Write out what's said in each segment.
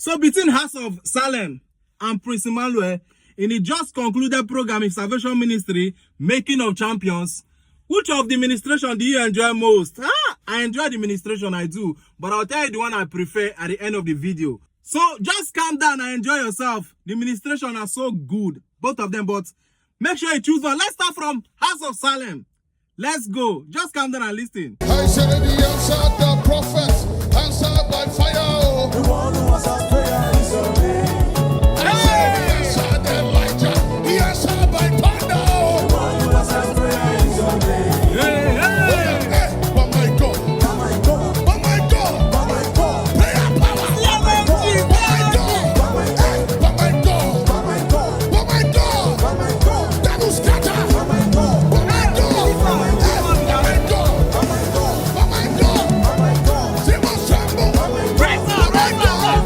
So between House of Salem and Prinx Emmanuel, in the just concluded program in Salvation Ministry, Making of Champions, which of the ministration do you enjoy most? I enjoy the ministration, I do, but I'll tell you the one I prefer at the end of the video. So just calm down and enjoy yourself. The ministration are so good, both of them, but make sure you choose one. Let's start from House of Salem. Let's go. Just calm down and listen. I said the answer, the prophet, answered by fire. The one who was our prayer is obeyed. I said the answer, the Elijah, he answered by thunder. The one who was our prayer is obeyed. Hey, hey. Oh my God, oh my God, oh my God, oh my God, prayer power. Oh my God, oh my God, oh my God, oh my God, oh my God, oh my God, that will scatter. Oh my God, oh my God, oh my God, oh my God, oh my God, oh my God, Simon Sambo, oh my God, oh my God.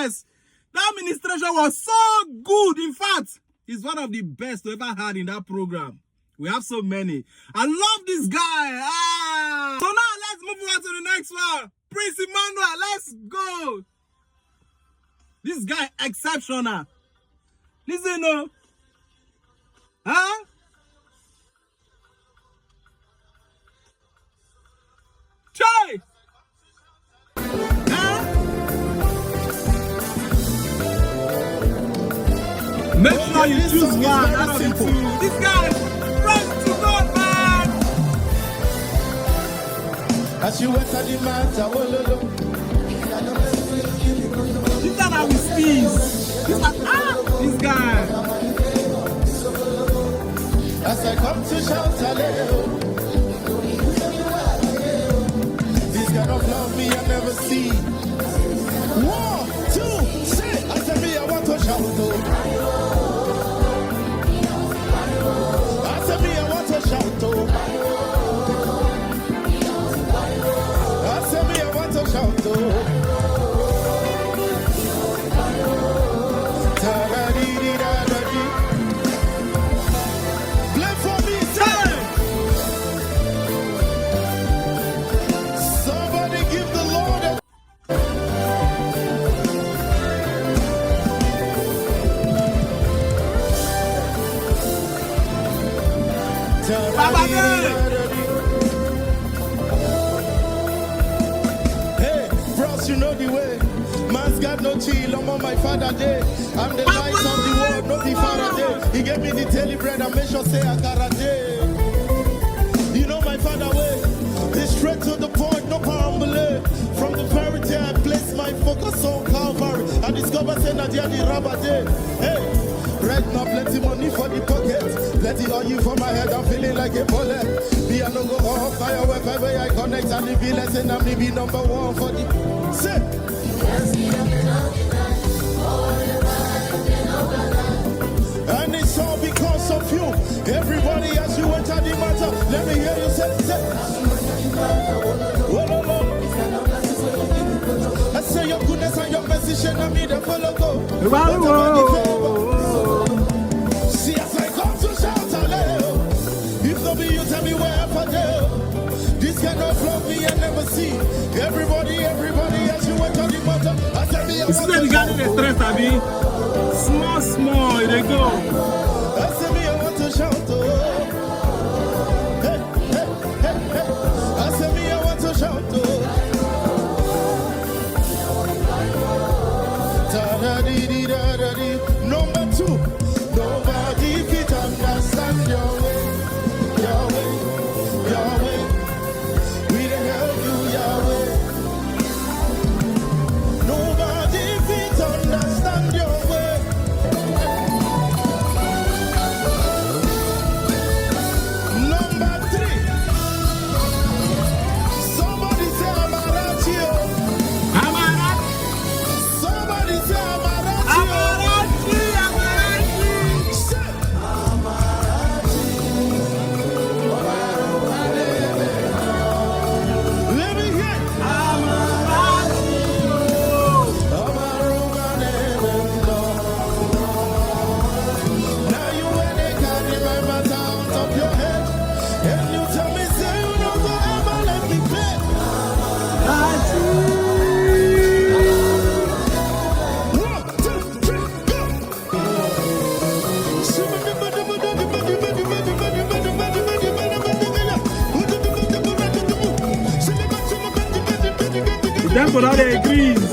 yes. That administration was so good. In fact, it's one of the best we ever had in that program. We have so many. I love this guy. So now let's move on to the next one. Prinx Emmanuel, let's go. This guy exceptional. Listen, no. Huh? Chai! Huh? Make sure you choose one out of the two. This guy, friends to God, man. As you enter the matter, This guy that we squeeze. This guy. as I come to shout hallelujah. This kind of love me I never see. 1, 2, say, I said me I want to shout. I said me I want to shout. I said me I want to shout. Hey, bros, you know the way. Man's got no chill, I'm on my father day. I'm the light of the world, not the Faraday. He gave me the daily bread, I make sure say I got a day. You know my father way. It's straight to the point, no parambole. From the fairy tale, I place my focus on Calvary. I discover say that you're the rubber day. Hey. Right now, plenty money for the pocket. Plenty oil for my head, I'm feeling like a bullet. Me, I don't go off firework, everywhere I connect. And the be lesson, I'm be number one for the. Say. And it's all because of you. Everybody, as you enter the matter, let me hear you say. I say your goodness and your mercy, shall me the follow go. See, as I come to shout hallelujah. If no be you, tell me where I do. This kind of love me I never see. Everybody, as you went on the mountain, I tell me I want to shout. You got the stress, Abi. Small, they go. I tell me I want to shout. Hey. I tell me I want to shout. Number 2. Nobody can understand your way. We don't help you, Yahweh. Nobody can understand your way. Number 3. Somebody say Amarachi. Somebody say Amarachi. Time for all the agrees.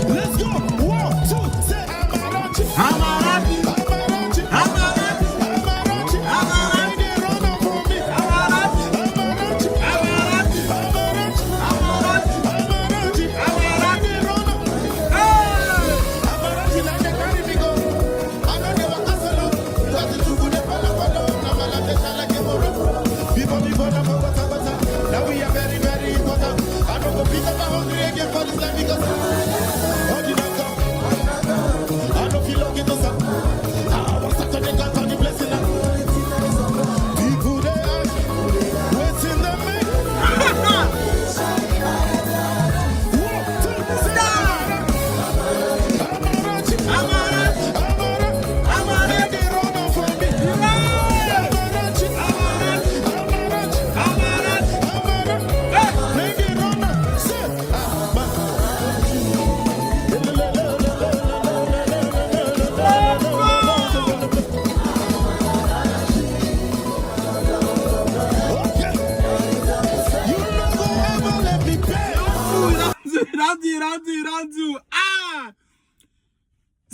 Let's go. 1, 2, say Amarachi. Amarachi. Amarachi. Amarachi. Amarachi. Amarachi. They run up for me. Amarachi. Amarachi. Amarachi. Amarachi. Amarachi. Amarachi. They run up. Amarachi like they carry me go. I know they were hustling. That's the truth.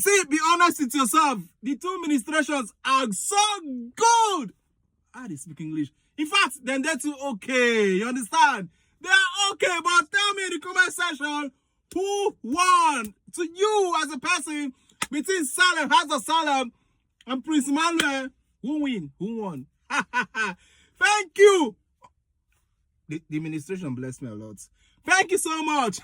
See, be honest with yourself. The two administrations are so good. I they speak English. In fact, then they're too okay. You understand? They are okay, but tell me in the comment section who won. To you as a person between Salem, House of Salem, and Prinx Emmanuel, who win? Who won? Thank you. The administration blessed me a lot. Thank you so much.